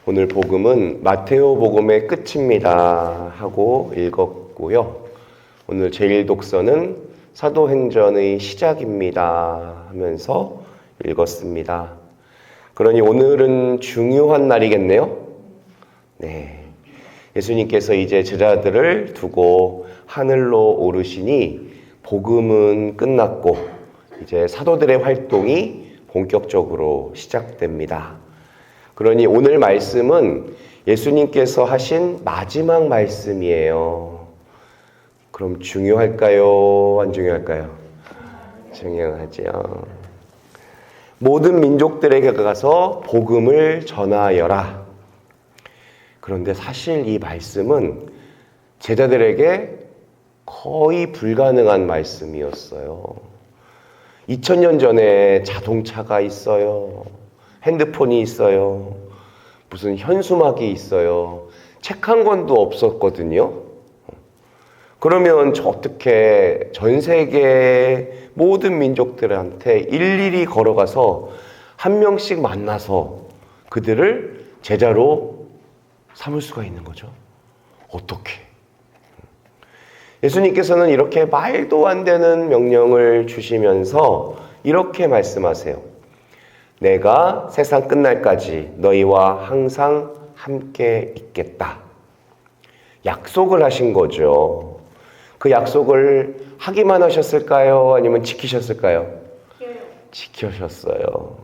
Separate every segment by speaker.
Speaker 1: 오늘 복음은 마테오 복음의 끝입니다 하고 읽었고요. 오늘 제1독서는 사도행전의 시작입니다 하면서 읽었습니다. 그러니 오늘은 중요한 날이겠네요. 네, 예수님께서 이제 제자들을 두고 하늘로 오르시니 복음은 끝났고 이제 사도들의 활동이 본격적으로 시작됩니다. 그러니 오늘 말씀은 예수님께서 하신 마지막 말씀이에요. 그럼 중요할까요? 안 중요할까요? 중요하죠. 모든 민족들에게 가서 복음을 전하여라. 그런데 사실 이 말씀은 제자들에게 거의 불가능한 말씀이었어요. 2000년 전에 자동차가 있어요. 핸드폰이 있어요. 무슨 현수막이 있어요. 책 한 권도 없었거든요. 그러면 어떻게 전 세계 모든 민족들한테 일일이 걸어가서 한 명씩 만나서 그들을 제자로 삼을 수가 있는 거죠? 어떻게? 예수님께서는 이렇게 말도 안 되는 명령을 주시면서 이렇게 말씀하세요. 내가 세상 끝날까지 너희와 항상 함께 있겠다. 약속을 하신 거죠. 그 약속을 하기만 하셨을까요? 아니면 지키셨을까요? 지키셨어요.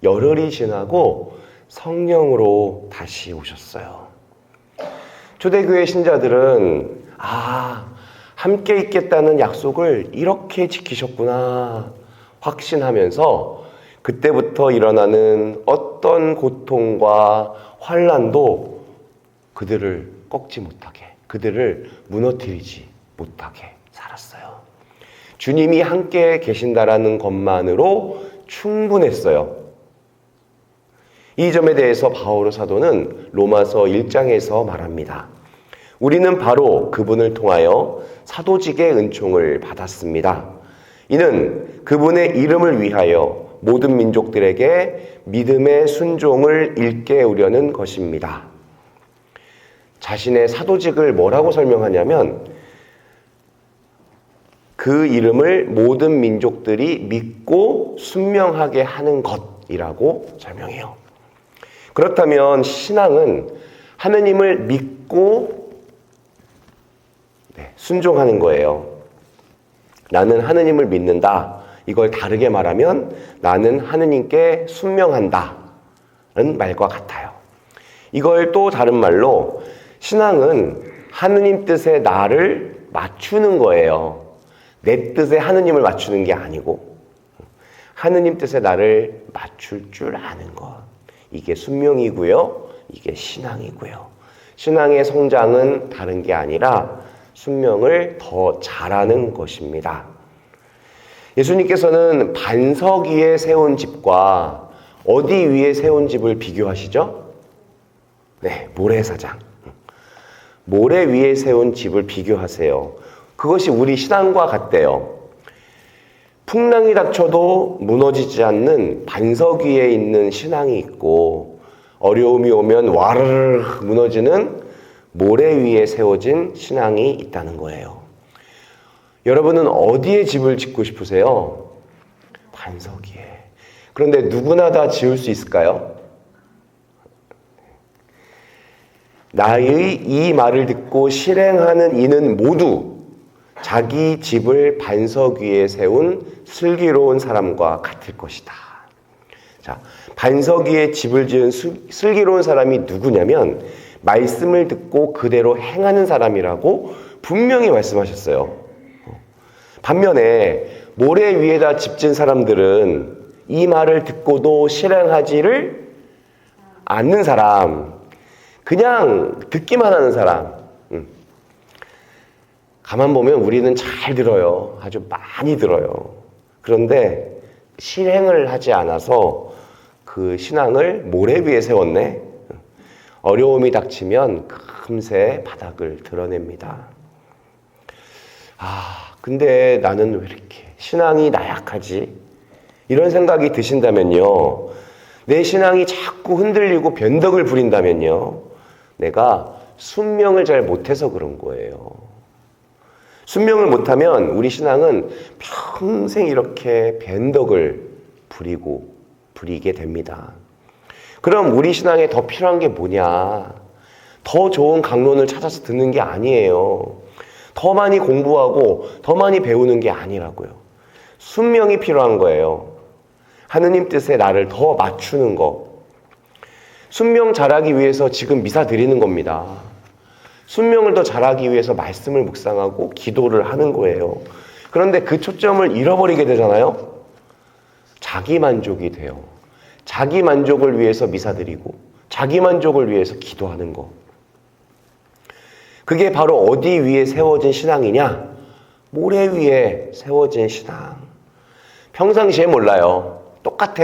Speaker 1: 열흘이 지나고 성령으로 다시 오셨어요. 초대교회 신자들은 함께 있겠다는 약속을 이렇게 지키셨구나 확신하면서 그때부터 일어나는 어떤 고통과 환난도 그들을 꺾지 못하게, 그들을 무너뜨리지 못하게 살았어요. 주님이 함께 계신다라는 것만으로 충분했어요. 이 점에 대해서 바오로 사도는 로마서 1장에서 말합니다. 우리는 바로 그분을 통하여 사도직의 은총을 받았습니다. 이는 그분의 이름을 위하여 모든 민족들에게 믿음의 순종을 일깨우려는 것입니다. 자신의 사도직을 뭐라고 설명하냐면 그 이름을 모든 민족들이 믿고 순명하게 하는 것이라고 설명해요. 그렇다면 신앙은 하느님을 믿고 순종하는 거예요. 나는 하느님을 믿는다. 이걸 다르게 말하면 나는 하느님께 순명한다 는 말과 같아요. 이걸 또 다른 말로 신앙은 하느님 뜻에 나를 맞추는 거예요. 내 뜻에 하느님을 맞추는 게 아니고 하느님 뜻에 나를 맞출 줄 아는 것. 이게 순명이고요. 이게 신앙이고요. 신앙의 성장은 다른 게 아니라 순명을 더 잘하는 것입니다. 예수님께서는 반석 위에 세운 집과 어디 위에 세운 집을 비교하시죠? 네, 모래사장. 모래 위에 세운 집을 비교하세요. 그것이 우리 신앙과 같대요. 풍랑이 닥쳐도 무너지지 않는 반석 위에 있는 신앙이 있고 어려움이 오면 와르르 무너지는 모래 위에 세워진 신앙이 있다는 거예요. 여러분은 어디에 집을 짓고 싶으세요? 반석 위에. 그런데 누구나 다 지을 수 있을까요? 나의 이 말을 듣고 실행하는 이는 모두 자기 집을 반석 위에 세운 슬기로운 사람과 같을 것이다. 자, 반석 위에 집을 지은 슬기로운 사람이 누구냐면 말씀을 듣고 그대로 행하는 사람이라고 분명히 말씀하셨어요. 반면에 모래 위에다 집 지은 사람들은 이 말을 듣고도 실행하지를 않는 사람, 그냥 듣기만 하는 사람. 가만 보면 우리는 잘 들어요. 아주 많이 들어요. 그런데 실행을 하지 않아서 그 신앙을 모래 위에 세웠네. 어려움이 닥치면 금세 바닥을 드러냅니다. 근데 나는 왜 이렇게 신앙이 나약하지? 이런 생각이 드신다면요. 내 신앙이 자꾸 흔들리고 변덕을 부린다면요, 내가 순명을 잘 못해서 그런 거예요. 순명을 못하면 우리 신앙은 평생 이렇게 변덕을 부리게 됩니다. 그럼 우리 신앙에 더 필요한 게 뭐냐? 더 좋은 강론을 찾아서 듣는 게 아니에요. 더 많이 공부하고 더 많이 배우는 게 아니라고요. 순명이 필요한 거예요. 하느님 뜻에 나를 더 맞추는 거. 순명 잘하기 위해서 지금 미사 드리는 겁니다. 순명을 더 잘하기 위해서 말씀을 묵상하고 기도를 하는 거예요. 그런데 그 초점을 잃어버리게 되잖아요. 자기 만족이 돼요. 자기 만족을 위해서 미사 드리고 자기 만족을 위해서 기도하는 거. 그게 바로 어디 위에 세워진 신앙이냐? 모래 위에 세워진 신앙. 평상시에 몰라요. 똑같아.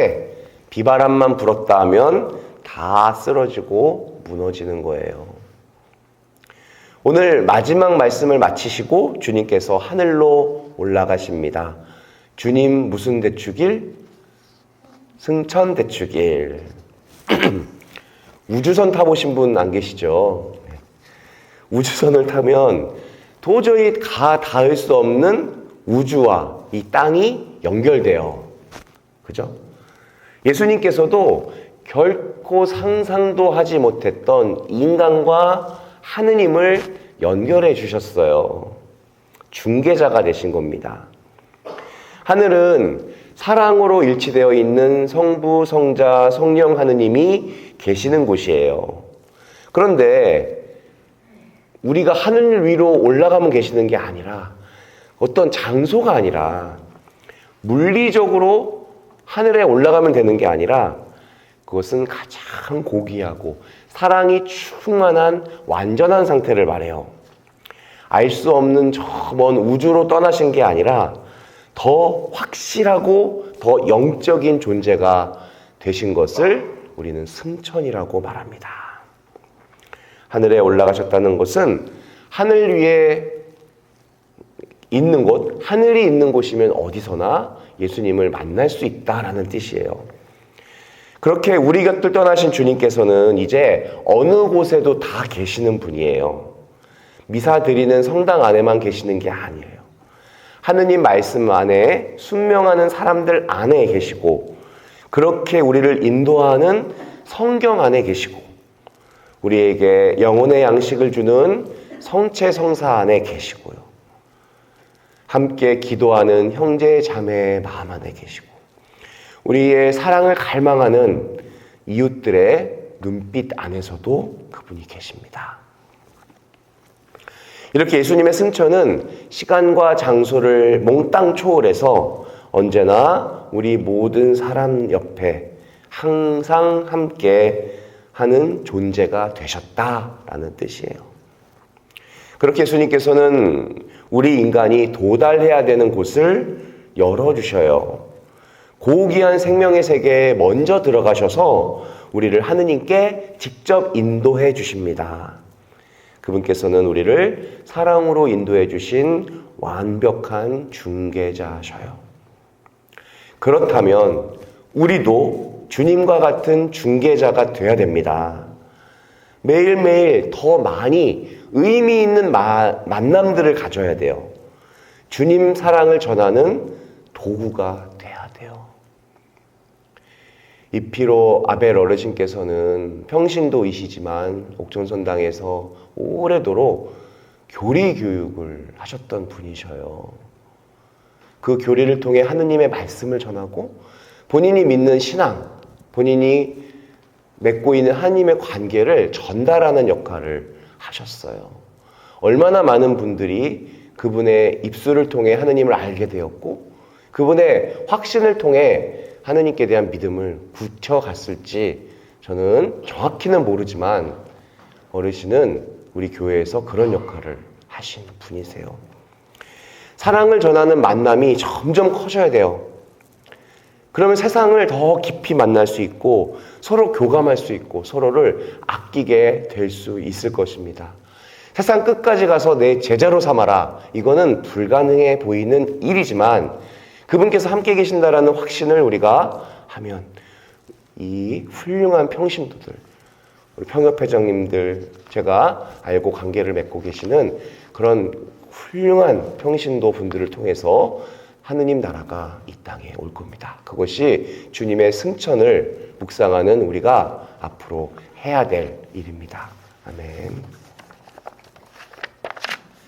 Speaker 1: 비바람만 불었다 하면 다 쓰러지고 무너지는 거예요. 오늘 마지막 말씀을 마치시고 주님께서 하늘로 올라가십니다. 주님 무슨 대축일? 승천 대축일. 우주선 타보신 분 안 계시죠? 우주선을 타면 도저히 닿을 수 없는 우주와 이 땅이 연결돼요. 그죠? 예수님께서도 결코 상상도 하지 못했던 인간과 하느님을 연결해 주셨어요. 중개자가 되신 겁니다. 하늘은 사랑으로 일치되어 있는 성부, 성자, 성령 하느님이 계시는 곳이에요. 그런데 우리가 하늘 위로 올라가면 계시는 게 아니라 어떤 장소가 아니라 물리적으로 하늘에 올라가면 되는 게 아니라 그것은 가장 고귀하고 사랑이 충만한 완전한 상태를 말해요. 알 수 없는 저 먼 우주로 떠나신 게 아니라 더 확실하고 더 영적인 존재가 되신 것을 우리는 승천이라고 말합니다. 하늘에 올라가셨다는 것은 하늘 위에 있는 곳, 하늘이 있는 곳이면 어디서나 예수님을 만날 수 있다라는 뜻이에요. 그렇게 우리 곁을 떠나신 주님께서는 이제 어느 곳에도 다 계시는 분이에요. 미사 드리는 성당 안에만 계시는 게 아니에요. 하느님 말씀 안에 순명하는 사람들 안에 계시고 그렇게 우리를 인도하는 성경 안에 계시고 우리에게 영혼의 양식을 주는 성체 성사 안에 계시고요. 함께 기도하는 형제 자매의 마음 안에 계시고 우리의 사랑을 갈망하는 이웃들의 눈빛 안에서도 그분이 계십니다. 이렇게 예수님의 승천은 시간과 장소를 몽땅 초월해서 언제나 우리 모든 사람 옆에 항상 함께 하는 존재가 되셨다라는 뜻이에요. 그렇게 예수님께서는 우리 인간이 도달해야 되는 곳을 열어주셔요. 고귀한 생명의 세계에 먼저 들어가셔서 우리를 하느님께 직접 인도해 주십니다. 그분께서는 우리를 사랑으로 인도해 주신 완벽한 중개자셔요. 그렇다면 우리도 주님과 같은 중개자가 되어야 됩니다. 매일매일 더 많이 의미 있는 만남들을 가져야 돼요. 주님 사랑을 전하는 도구가 돼야 돼요. 이피로 아벨 어르신께서는 평신도이시지만 옥천선당에서 오래도록 교리 교육을 하셨던 분이셔요. 그 교리를 통해 하느님의 말씀을 전하고 본인이 믿는 신앙, 본인이 맺고 있는 하느님의 관계를 전달하는 역할을 하셨어요. 얼마나 많은 분들이 그분의 입술을 통해 하느님을 알게 되었고 그분의 확신을 통해 하느님께 대한 믿음을 굳혀갔을지 저는 정확히는 모르지만 어르신은 우리 교회에서 그런 역할을 하신 분이세요. 사랑을 전하는 만남이 점점 커져야 돼요. 그러면 세상을 더 깊이 만날 수 있고 서로 교감할 수 있고 서로를 아끼게 될 수 있을 것입니다. 세상 끝까지 가서 내 제자로 삼아라. 이거는 불가능해 보이는 일이지만 그분께서 함께 계신다라는 확신을 우리가 하면 이 훌륭한 평신도들, 우리 평협회장님들, 제가 알고 관계를 맺고 계시는 그런 훌륭한 평신도 분들을 통해서 하느님 나라가 이 땅에 올 겁니다. 그것이 주님의 승천을 묵상하는 우리가 앞으로 해야 될 일입니다. 아멘.